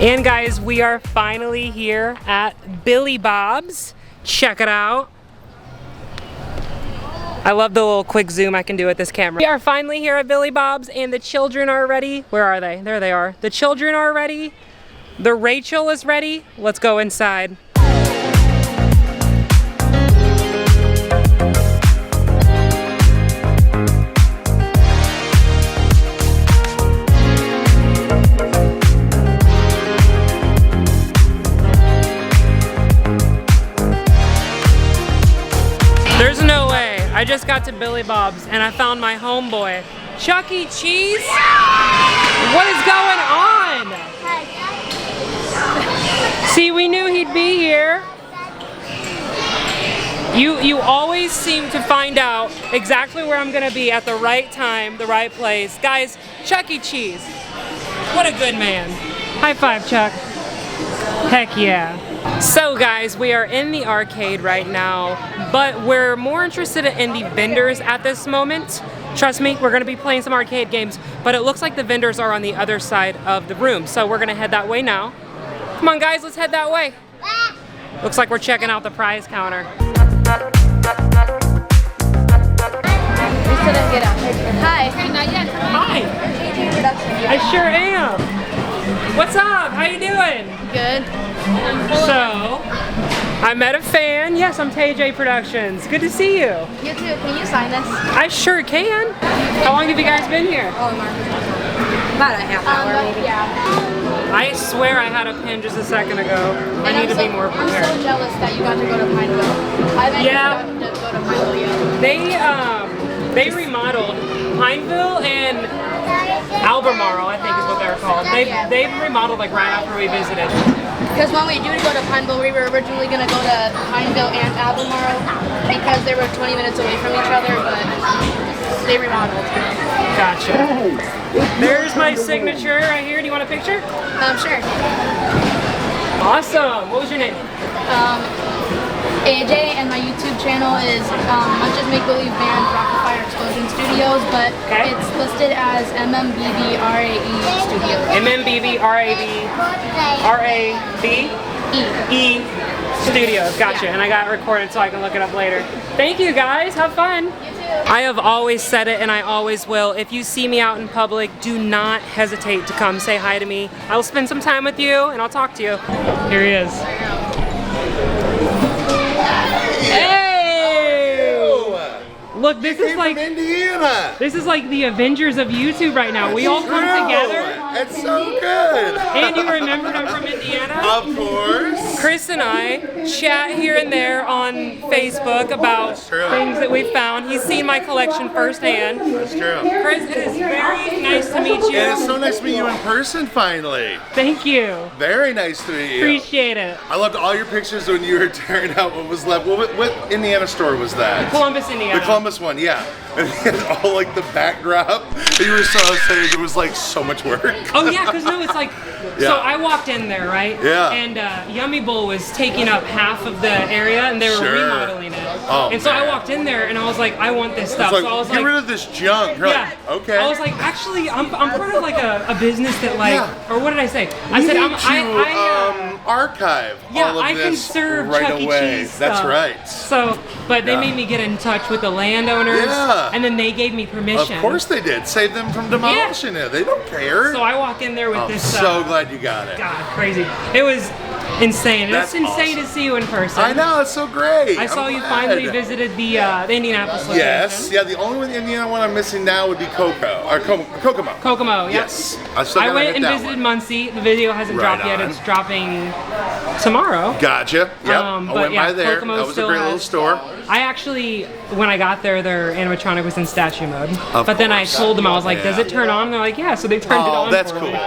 And guys, we are finally here at Billy Bob's. Check it out. I love the little quick zoom I can do with this camera. We are finally here at Billy Bob's and the children are ready. Where are they? There they are. The children are ready. The Rachel is ready. Let's go inside. There's no way. I just got to Billy Bob's and I found my homeboy, Chuck E. Cheese. What is going on? See, we knew he'd be here. You always seem to find out exactly where I'm gonna be at the right time, the right place. Guys, Chuck E. Cheese. What a good man. High five, Chuck. Heck yeah. So guys, we are in the arcade right now, but we're more interested in the vendors at this moment. Trust me, we're gonna be playing some arcade games, but it looks like the vendors are on the other side of the room, so we're gonna head that way now. Come on guys, let's head that way. Looks like we're checking out the prize counter. We still didn't get up. Hi. Not yet. Hi. TayJay Production. I sure am. What's up? How you doing? Good. So, I met a fan. Yes, I'm TayJay Productions. Good to see you. You too. Can you sign this? I sure can. How long have you guys been here? Oh, about a half hour, maybe. Yeah. I swear I had a pin just a second ago. I need to be more prepared. I'm so jealous that you got to go to Pineville. I've never gotten to go to Pineville yet. They remodeled Pineville and Albemarle, I think is what they're called. They've remodeled like right after we visited. Because when we do go to Pineville, we were originally going to go to Pineville and Albemarle because they were 20 minutes away from each other, but they remodeled. Gotcha. There's my signature right here. Do you want a picture? Sure. Awesome. What was your name? AJ, and my YouTube channel is Munch's Make Believe Band Rockafire Explosion Studios, but it's listed as MMBBRAE Studios. MMBBRAE Studios. Gotcha. And I got it recorded so I can look it up later. Thank you guys. Have fun. I have always said it and I always will. If you see me out in public, do not hesitate to come say hi to me. I will spend some time with you and I'll talk to you. Here he is. Hey! Look, this is like Indiana. This is like the Avengers of YouTube right now. We all come together. It's so good. And you remembered I'm from Indiana? Of course. Chris and I chat here and there on Facebook about things that we found. He's seen my collection firsthand. That's true. Chris, it is very nice to meet you. And it's so nice to meet you in person finally. Thank you. Very nice to meet you. Appreciate it. I loved all your pictures when you were tearing out what was left. What Indiana store was that? Columbus, Indiana. The Columbus one, yeah. And it had all like the backdrop. You were so excited. It was like so much work. Oh yeah, because no, it's like, so I walked in there, right? Yeah. And Yummy Bowl was taking up half of the area and they were remodeling it. Oh, and so I walked in there and I was like, I want this stuff. Like, so I was get rid of this junk. You're like, okay. I was like, actually, I'm part of like a business that like, or what did I say? I said, I archive all of I can this serve right Chuck E. away. Cheese That's stuff. right. So, but they made me get in touch with the landowners, and then they gave me permission. Of course they did. Save them from demolishing it. They don't care. So I walk in there with this. So glad you got it. God, crazy. It was insane. That's it's insane awesome. to see you in person. I know, it's so great. I saw you finally visited the Indianapolis location. Yes, yeah. The only Indiana one I'm missing now would be Kokomo. Kokomo, yep. Yes. I went and visited Muncie. The video hasn't dropped yet. It's dropping tomorrow. Gotcha. Yep. I went by there. Kokomo that was a great little store. I actually, when I got there, their animatronic was in statue mode. But then I told them, I was like, does it turn on? And they're like, yeah. So they turned it on. That's for cool. me.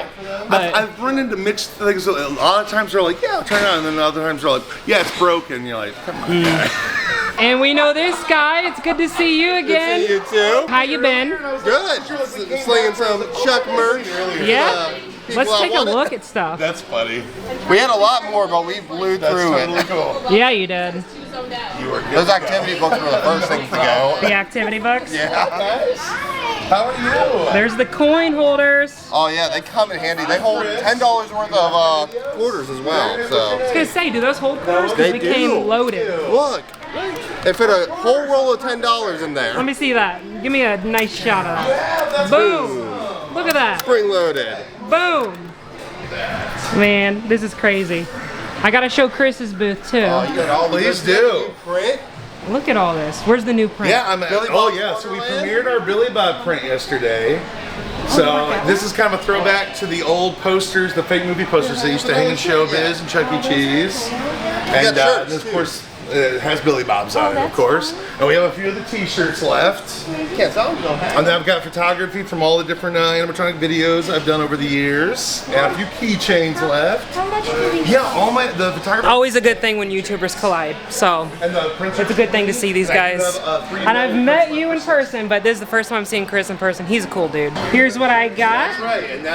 But I've run into mixed things. A lot of times they're like, yeah, I'll turn it on. And then other times they're like, yeah, it's broken. You're like, come on, guy. And we know this guy. It's good to see you again. Good to see you too. How you been? Good. Slinging some Chuck merch. Yeah. Let's take a look at stuff. That's funny. We had a lot more, but we blew through Totally it. cool. Yeah, you did. Those activity books were the first things to go. The activity books? Yeah. How are you? There's the coin holders. Oh yeah, they come in handy. They hold $10 worth of quarters as well. I So was gonna say, do those hold quarters? Because we came loaded. look, they fit a whole roll of $10 in there. Let me see that. Give me a nice shot of that. Boom! Look at that. Spring loaded. Boom! Man, this is crazy. I gotta show Chris's booth too. Oh, you got all the Please good do. print. Look at all this. Where's the new print? Yeah, Billy oh Bob yeah, so we Wonderland? premiered our Billy Bob print yesterday. So this is kind of a throwback to the old posters, the fake movie posters that used to hang in Showbiz and Chuck E. Cheese. And, got and shirts, of course, it has Billy Bob's on it, of course. And we have a few of the t-shirts left. Can't tell them, don't have. And then I've got photography from all the different animatronic videos I've done over the years. And a few keychains left. Yeah, all the photography. Always a good thing when YouTubers collide. So And the prints. it's a good thing to see these guys. And I've met you in person, but this is the first time I'm seeing Chris in person. He's a cool dude. Here's what I got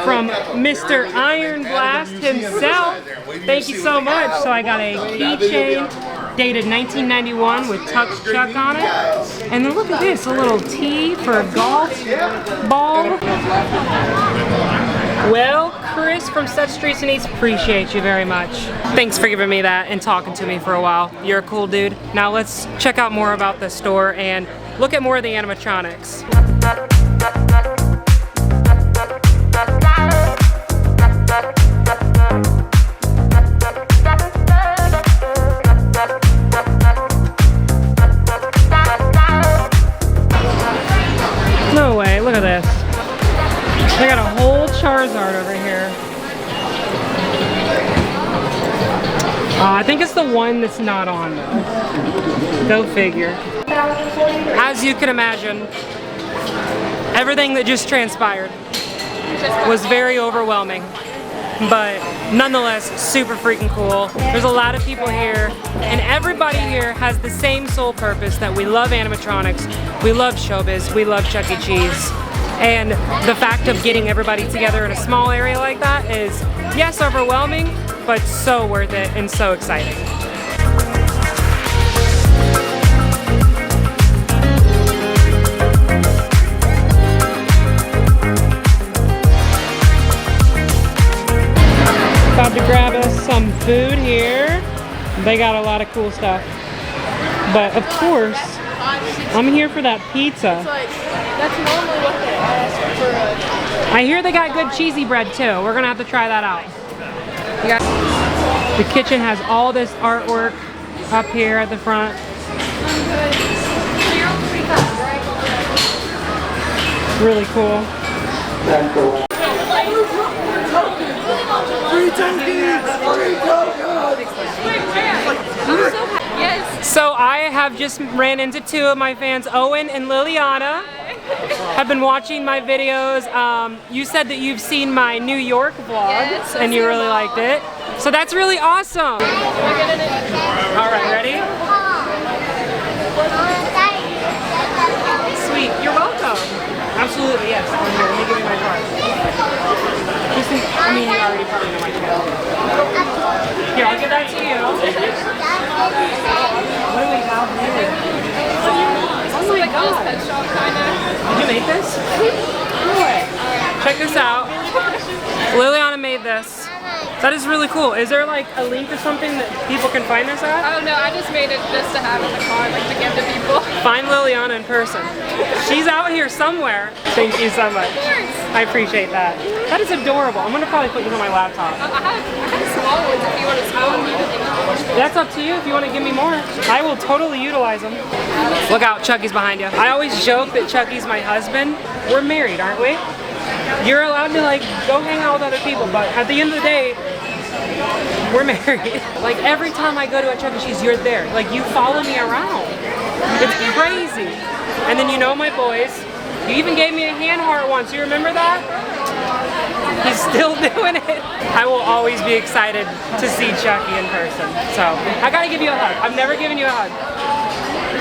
from Mr. IronBlast himself. Thank you so much. So I got a keychain dated 1991 with Tux Chuck on it. And then look at this, a little T for a golf ball. Well, Chris from Such Streets and Eats, appreciate you very much. Thanks for giving me that and talking to me for a while. You're a cool dude. Now let's check out more about the store and look at more of the animatronics. No way, look at this. They got a whole Charizard over here. I think it's the one that's not on though. Go figure. As you can imagine, everything that just transpired was very overwhelming. But nonetheless, super freaking cool. There's a lot of people here, and everybody here has the same sole purpose that we love animatronics, we love showbiz, we love Chuck E. Cheese. And the fact of getting everybody together in a small area like that is, yes, overwhelming, but so worth it and so exciting. About to grab us some food here. They got a lot of cool stuff. But of course, I'm here for that pizza. That's normally what they ask for. I hear they got good cheesy bread too. We're gonna have to try that out. The kitchen has all this artwork up here at the front. Really cool. Yes. So I have just ran into two of my fans, Owen and Liliana. Have been watching my videos. You said that you've seen my New York vlogs and you really liked it. So that's really awesome. All right, ready? Sweet, you're welcome. Absolutely, yes. Here, let me give you my card. You already probably know my channel. Here, I'll give that to you. What do we have here? Oh my god. Pet shop kind of. Did you make this? No way. Check this out. Liliana made this. That is really cool. Is there like a link or something that people can find this at? I don't know. I just made it just to have in the car, like to give to people. Find Liliana in person. She's out here somewhere. Thank you so much. I appreciate that. That is adorable. I'm gonna probably put these on my laptop. I have small ones if you want to small one. That's up to you if you want to give me more. I will totally utilize them. Look out, Chucky's behind you. I always joke that Chucky's my husband. We're married, aren't we? You're allowed to like go hang out with other people, but at the end of the day, we're married. Like every time I go to a Chuck E. Cheese, you're there. Like you follow me around. It's crazy. And then you know my boys. You even gave me a hand heart once. You remember that? He's still doing it. I will always be excited to see Chucky in person. So I gotta give you a hug. I've never given you a hug.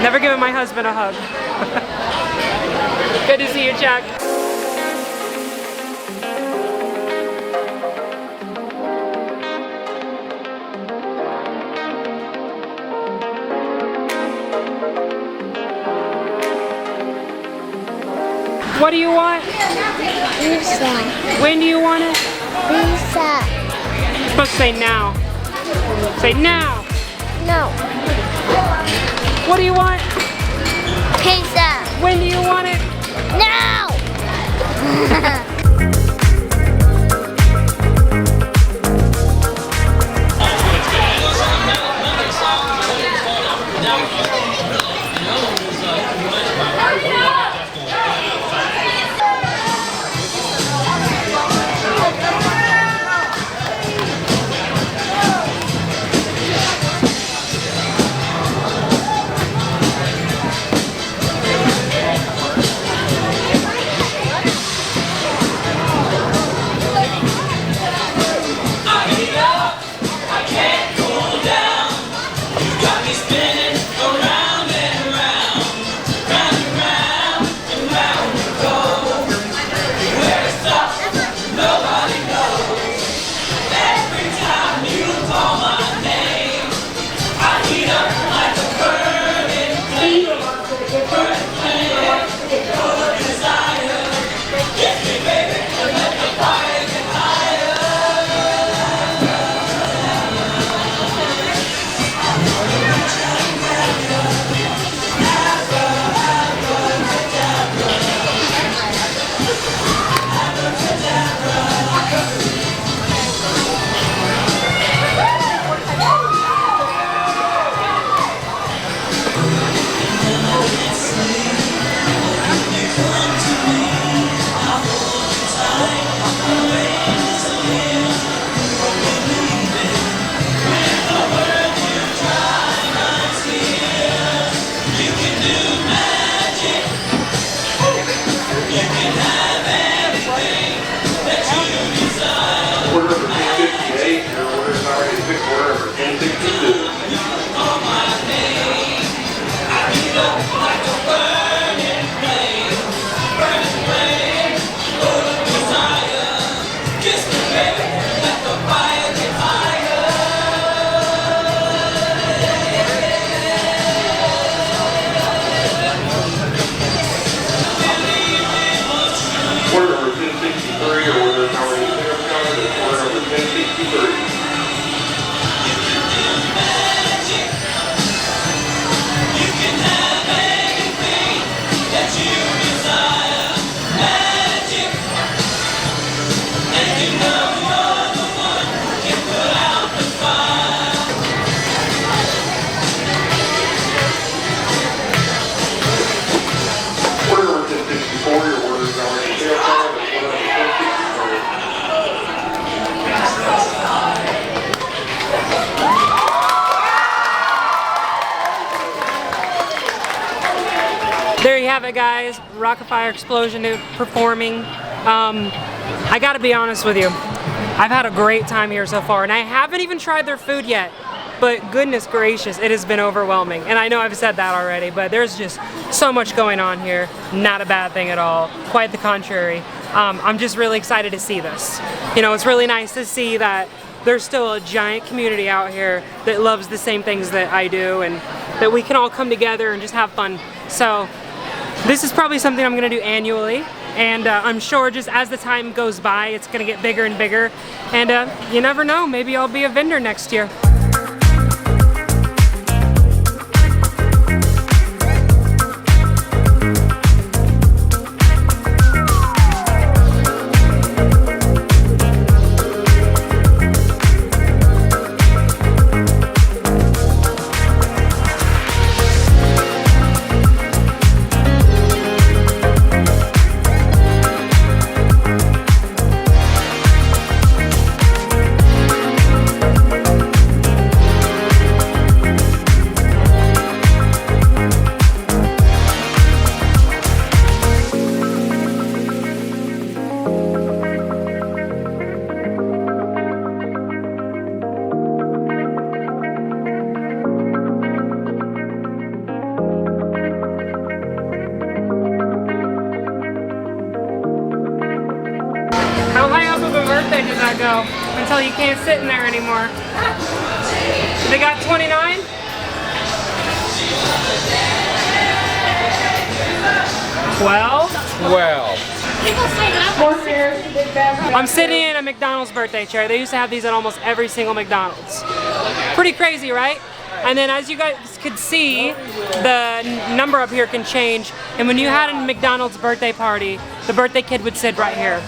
Never given my husband a hug. Good to see you, Chuck. What do you want? Pizza. When do you want it? Pizza. You're supposed to say now. Say now. No. What do you want? Pizza. When do you want it? No. There you have it, guys. Rockafire Explosion performing. I gotta be honest with you. I've had a great time here so far, and I haven't even tried their food yet. But goodness gracious, it has been overwhelming. And I know I've said that already, but there's just so much going on here. Not a bad thing at all. Quite the contrary. I'm just really excited to see this. You know, it's really nice to see that there's still a giant community out here that loves the same things that I do, and that we can all come together and just have fun. So this is probably something I'm gonna do annually, and I'm sure just as the time goes by, it's gonna get bigger and bigger. And you never know, maybe I'll be a vendor next year. How high up of a birthday does that go? Until you can't sit in there anymore. They got 29? 12? Well. I'm sitting in a McDonald's birthday chair. They used to have these at almost every single McDonald's. Pretty crazy, right? And then as you guys could see, the number up here can change. And when you had a McDonald's birthday party, the birthday kid would sit right here.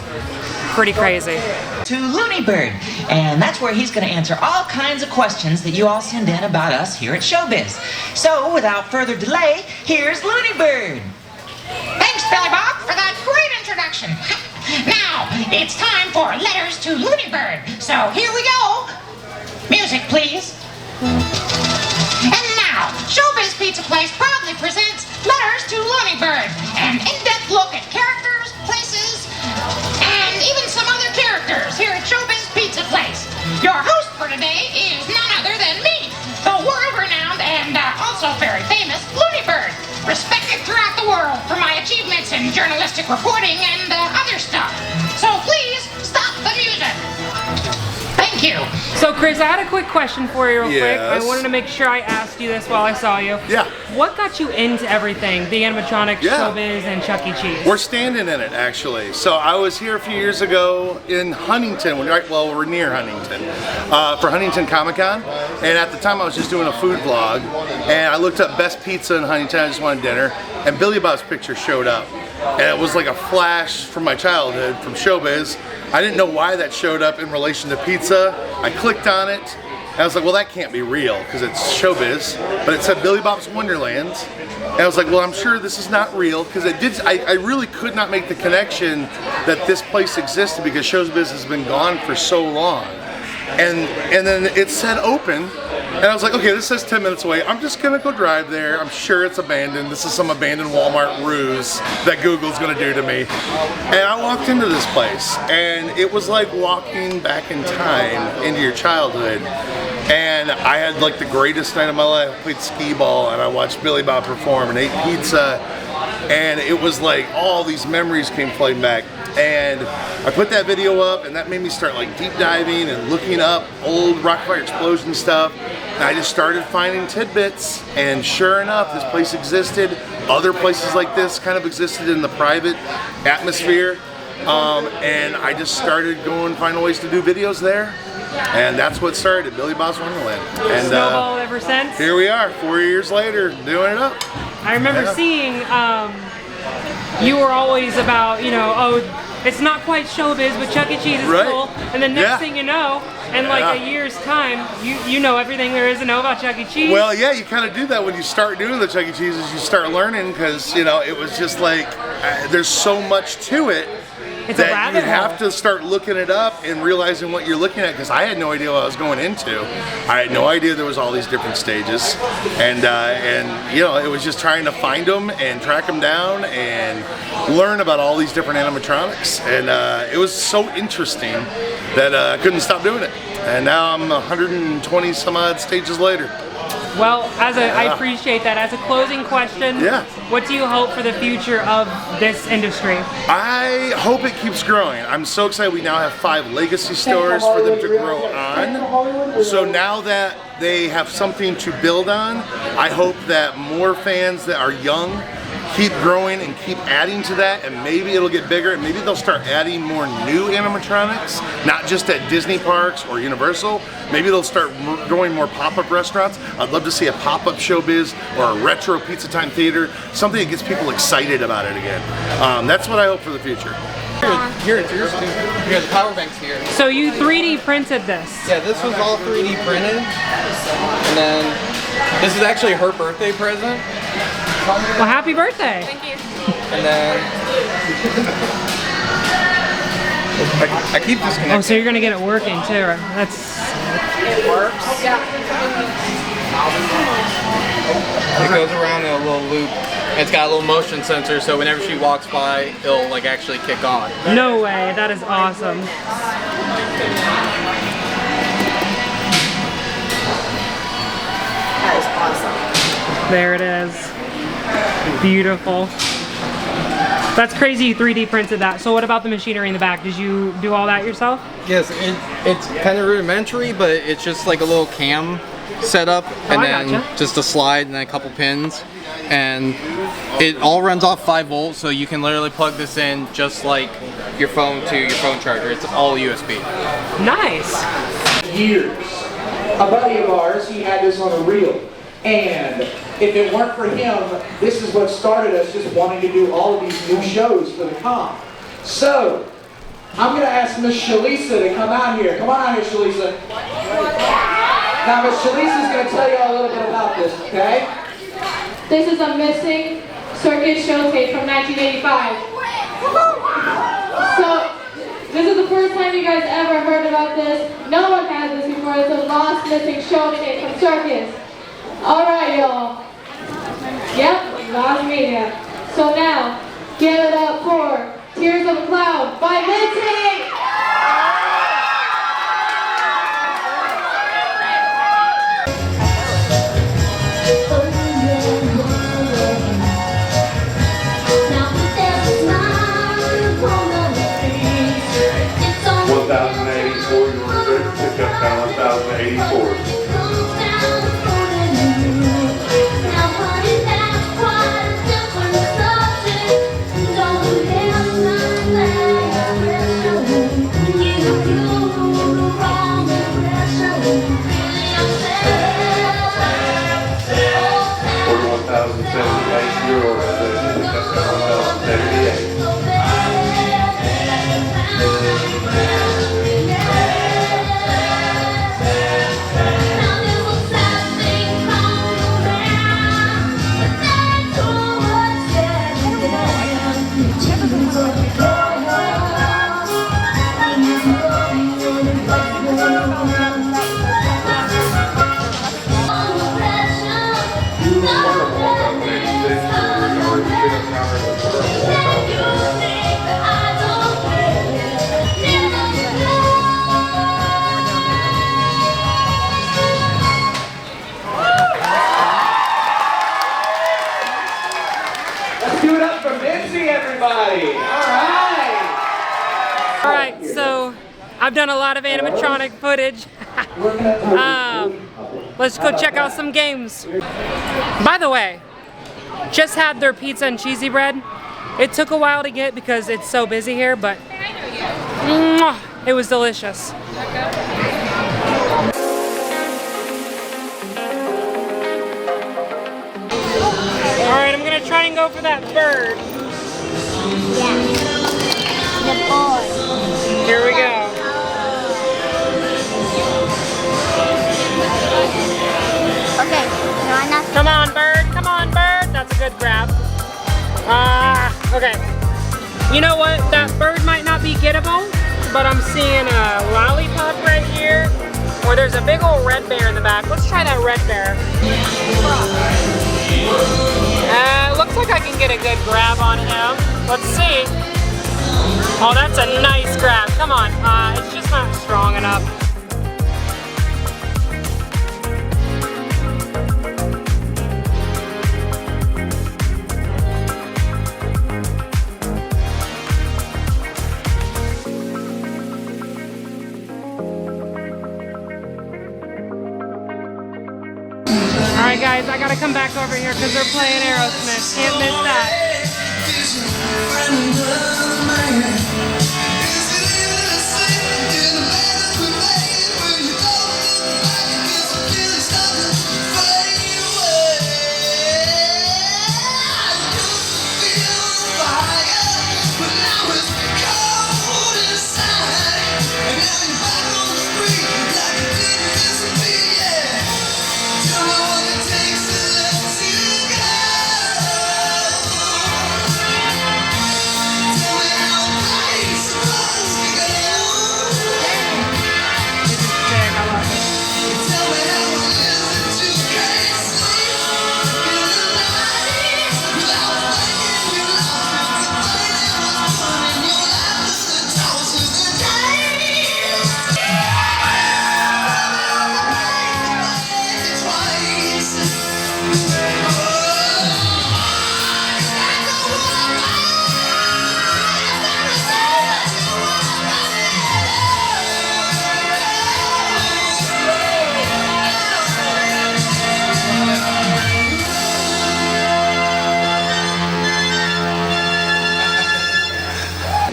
Pretty crazy. To Looney Bird, and that's where he's going to answer all kinds of questions that you all send in about us here at Showbiz. So, without further delay, here's Looney Bird. Thanks, Billy Bob, for that great introduction. Now, it's time for letters to Looney Bird. So, here we go. Music, please. And now, Showbiz Pizza Place proudly presents Letters to Looney Bird, an in-depth look at characters, places, and even some other characters here at Showbiz Pizza Place. Your host for today is none other than me, the world-renowned and also very famous Looney Bird, respected throughout the world for my achievements in journalistic reporting and other stuff. So please, stop the music. Thank you. So Chris, I had a quick question for you real quick. I Yes. wanted to make sure I asked you this while I saw you. Yeah. What got you into everything? The animatronics, Yeah. Showbiz, and Chuck E. Cheese? We're standing in it, actually. So I was here a few years ago in Huntington, well, we're near Huntington, for Huntington Comic-Con. And at the time I was just doing a food vlog, and I looked up best pizza in Huntington, I just wanted dinner, and Billy Bob's picture showed up. And it was like a flash from my childhood, from Showbiz. I didn't know why that showed up in relation to pizza. I clicked on it, and I was like, well, that can't be real, because it's Showbiz. But it said Billy Bob's Wonderland. And I was like, well, I'm sure this is not real, because it did. I really could not make the connection that this place existed, because Showbiz has been gone for so long. And then it said open, and I was like, okay, this says 10 minutes away. I'm just gonna go drive there. I'm sure it's abandoned. This is some abandoned Walmart ruse that Google's gonna do to me. And I walked into this place, and it was like walking back in time into your childhood. And I had like the greatest night of my life. I played skee ball, and I watched Billy Bob perform and ate pizza. And it was like all these memories came flooding back. And I put that video up, and that made me start like deep diving and looking up old Rockafire explosion stuff. And I just started finding tidbits, and sure enough, this place existed. Other places like this kind of existed in the private atmosphere. And I just started going, finding ways to do videos there. And that's what started Billy Bob's Wonderland. And Snowballed ever since? here we are, 4 years later, doing it up. I remember seeing you were always about, you know, oh, it's not quite Showbiz, but Chuck E. Cheese is Right. cool. And the next Yeah. thing you know, in like a year's time, you know everything there is to know about Chuck E. Cheese. Well, yeah, you kind of do that when you start doing the Chuck E. Cheeses. You start learning, because, you know, it was just like, there's so much to it. It's a that rabbit you have hole. to start looking it up and realizing what you're looking at, because I had no idea what I was going into. I had no idea there was all these different stages, and you know, it was just trying to find them and track them down and learn about all these different animatronics, and it was so interesting that I couldn't stop doing it. And now I'm 120 some odd stages later. Well, I appreciate that. As a closing question, what do you hope for the future of this industry? I hope it keeps growing. I'm so excited we now have 5 legacy stores for them to grow on. So now that they have something to build on, I hope that more fans that are young keep growing and keep adding to that, and maybe it'll get bigger, and maybe they'll start adding more new animatronics, not just at Disney parks or Universal. Maybe they'll start growing more pop-up restaurants. I'd love to see a pop-up Showbiz or a retro Pizza Time theater, something that gets people excited about it again. That's what I hope for the future. Here, it's yours too. Here, the power bank's here. So you 3D printed this? Yeah, this was all 3D printed. And then this is actually her birthday present. Well, happy birthday. Thank you. And then I keep this connected. Oh, so you're gonna get it working too, right? That's. It works. Yeah. It goes around in a little loop. It's got a little motion sensor, so whenever she walks by, it'll like actually kick on. No way, that is awesome. That is awesome. There it is. Beautiful. That's crazy you 3D printed that. So what about the machinery in the back? Did you do all that yourself? Yes, it's kind of rudimentary, but it's just like a little cam setup, and I then gotcha. just a slide and then a couple pins. And it all runs off 5 volts, so you can literally plug this in just like your phone to your phone charger. It's all USB. Nice. Years. A buddy of ours, he had this on a reel. And if it weren't for him, this is what started us just wanting to do all of these new shows for the con. So, I'm going to ask Miss Shalisa to come out here. Come on out here, Shalisa. Now, Miss Shalisa's going to tell you a little bit about this, okay? This is a missing circus show tape from 1985. So, this is the first time you guys ever heard about this. No one had this before. It's a lost missing show tape from circus. Alright, y'all. Yep, lost media. So now, give it up for Tears of a Cloud by Mitzi! Down 1084. Alright, so I've done a lot of animatronic footage. Let's go check out some games. By the way, just had their pizza and cheesy bread. It took a while to get because it's so busy here, but it was delicious. Alright, I'm gonna try and go for that bird. The boy. Here we go. Okay, no, I'm not. Come on, bird. Come on, bird. That's a good grab. Okay. You know what? That bird might not be gettable, but I'm seeing a lollipop right here, or there's a big old red bear in the back. Let's try that red bear. Looks like I can get a good grab on him. Let's see. Oh, that's a nice grab. Come on. It's just not strong enough. Alright guys, I gotta come back over here because they're playing Aerosmith. Can't miss that.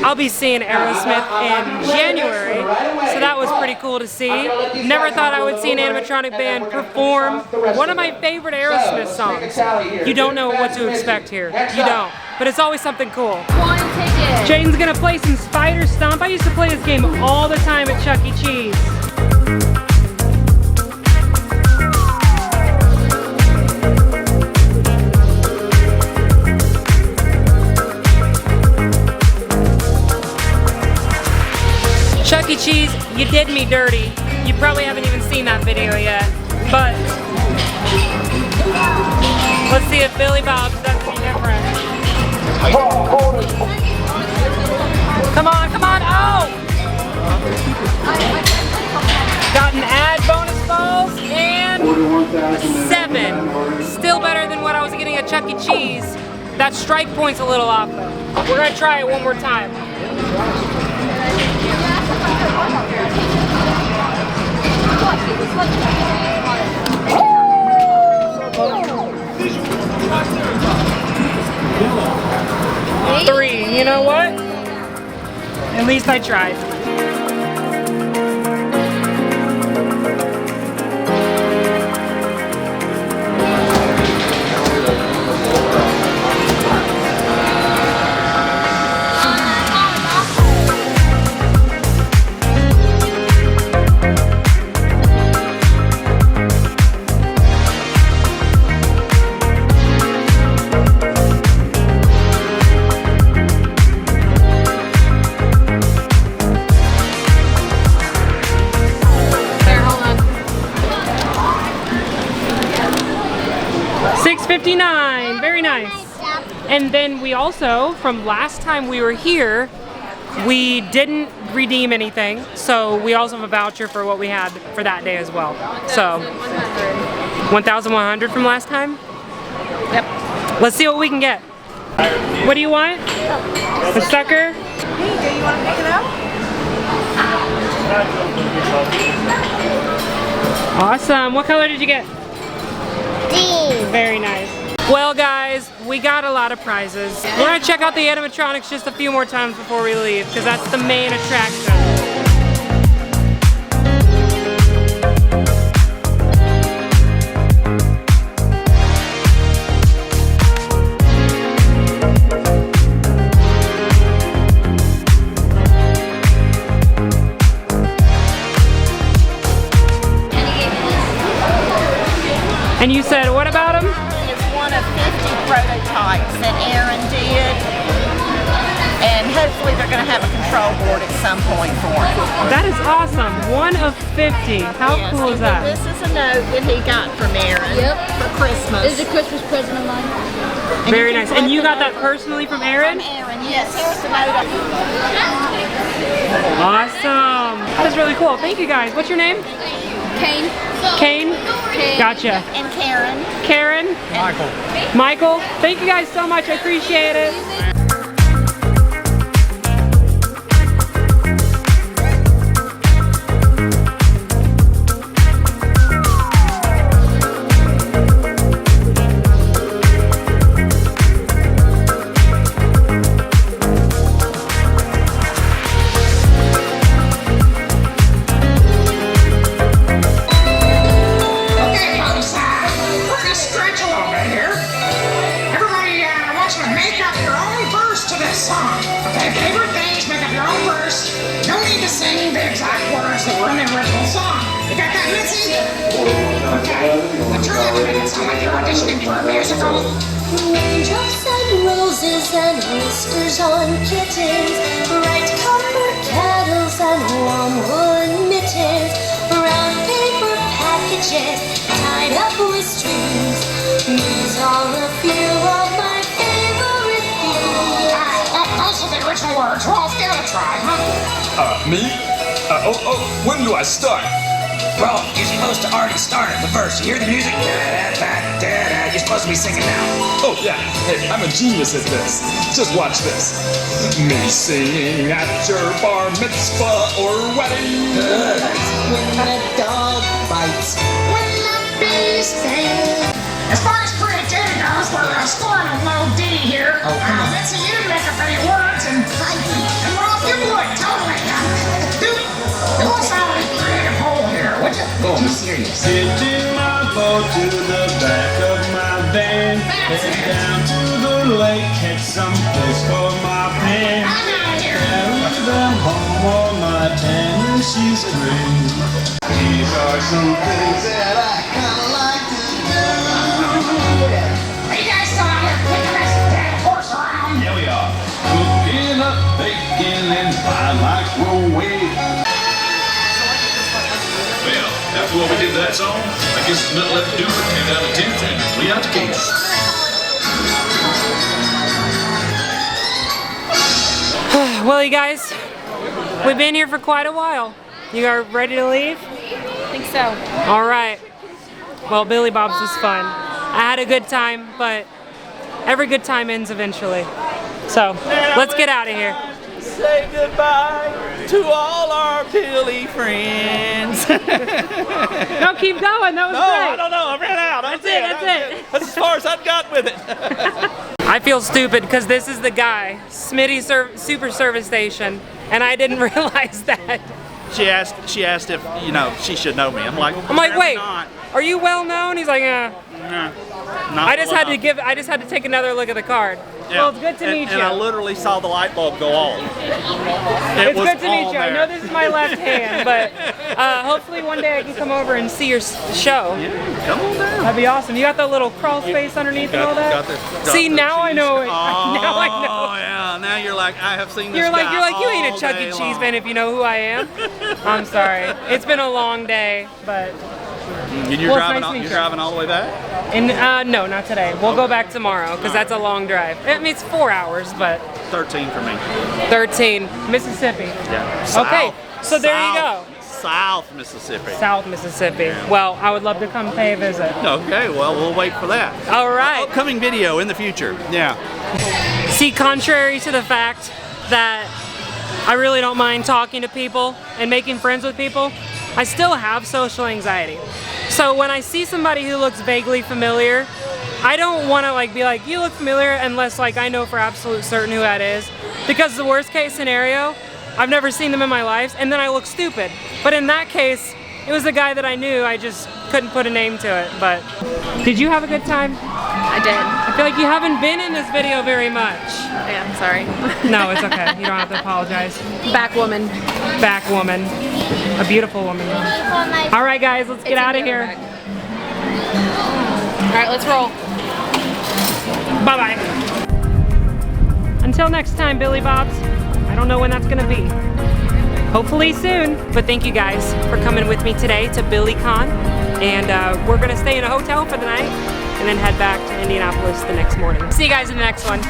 I'll be seeing Aerosmith in January, so that was pretty cool to see. Never thought I would see an animatronic band perform one of my favorite Aerosmith songs. You don't know what to expect here. You don't. But it's always something cool. Jaden's gonna play some Spider Stomp. I used to play this game all the time at Chuck E. Cheese. Chuck E. Cheese, you did me dirty. You probably haven't even seen that video yet, but let's see if Billy Bob's does any different. Come on, come on, oh! Got an ad bonus balls and 7. Still better than what I was getting at Chuck E. Cheese. That strike point's a little off though. We're gonna try it one more time. 3, you know what? At least I tried. $6.59, very nice. And then we also, from last time we were here, we didn't redeem anything, so we also have a voucher for what we had for that day as well. So, 1,100 from last time? Yep. Let's see what we can get. What do you want? A sucker? Hey, do you want to pick it up? Awesome. What color did you get? Very nice. Well guys, we got a lot of prizes. We're gonna check out the animatronics just a few more times before we leave, because that's the main attraction. And you said, what about him? It's one of 50 prototypes that Aaron did. And hopefully they're going to have a control board at some point for him. That is awesome. 1 of 50. How cool is that? This is a note that he got from Aaron for Christmas. This is a Christmas present of mine. Very nice. And you got that personally from Aaron? From Aaron, yes. Here's the note. Awesome. That is really cool. Thank you guys. What's your name? Kane. Kane? Gotcha. And Karen. Karen? Michael. Michael? Thank you guys so much. I appreciate it. Raindrops and roses and whiskers on kittens, bright copper kettles and warm wood mittens, brown paper packages tied up with strings. These are a few of my favorite things. Also the original words. Well, give it a try, huh? Me? When do I start? Well, you're supposed to already start at the verse. You hear the music? Da-da-da-da-da. You're supposed to be singing now. Oh, yeah. Hey, I'm a genius at this. Just watch this. Me singing at your bar mitzvah or wedding. When the dog bites. When the bee stings. As far as creativity goes, we're scoring a low D here. Oh, come on. Let's see you make up any words and serious. Hitching my boat to the back of my van. Head down to the lake, catch some fish for my pan. Carry them home on my tan, she's free. These are some things that I kinda like to do. Are you guys still out here with the rest of that horse around? Yeah, we are. Cooking up bacon and by microwave. Well, after what we did that song, I guess there's nothing left to do but hand out a tent and we out to cake. Well, you guys, we've been here for quite a while. You are ready to leave? I think so. All right. Well, Billy Bob's was fun. I had a good time, but every good time ends eventually. So, let's get out of here. Say goodbye to all our Billy friends. No, keep going. That was No, great. I don't know. I ran out. That's it. That's as far as I've got with it. I feel stupid because this is the guy, Smitty Super Service Station, and I didn't realize that. She asked if, you know, she should know me. I'm like, wait, not. Are you well known? He's like, Nah, not I just well had to take another look at the card. Yeah. Well, it's good to meet you. And I literally saw the light bulb go off. It's good to meet you. I know this is my left hand, but hopefully one day I can come over and see your show. Yeah, come on down. That'd be awesome. You got the little crawl space underneath and all that? See, now I know. Now I know. Oh yeah, now you're like, I have seen this You're like, guy you ain't a all Chuck day E. Cheese long. fan if you know who I am. I'm sorry. It's been a long day, but. And you're driving all the way back? And no, not today. We'll go back tomorrow because that's a long drive. I mean, it's 4 hours, but 13 for me. 13, Mississippi. Yeah. Okay, so there you go. South Mississippi. South Mississippi. Well, I would love to come pay a visit. Okay, well, we'll wait for that. All right. Upcoming video in the future. Yeah. See, contrary to the fact that I really don't mind talking to people and making friends with people, I still have social anxiety. So when I see somebody who looks vaguely familiar, I don't want to be like, you look familiar, unless I know for absolute certain who that is. Because the worst case scenario, I've never seen them in my life, and then I look stupid. But in that case, it was a guy that I knew, I just couldn't put a name to it. But did you have a good time? I did. I feel like you haven't been in this video very much. Yeah, I'm sorry. No, it's okay. You don't have to apologize. Back woman. Back woman. A beautiful woman. All right, guys, let's get out of here. All right, let's roll. Bye-bye. Until next time, Billy Bobs. I don't know when that's gonna be. Hopefully soon. But thank you guys for coming with me today to BillyCon. And we're gonna stay in a hotel for the night and then head back to Indianapolis the next morning. See you guys in the next one.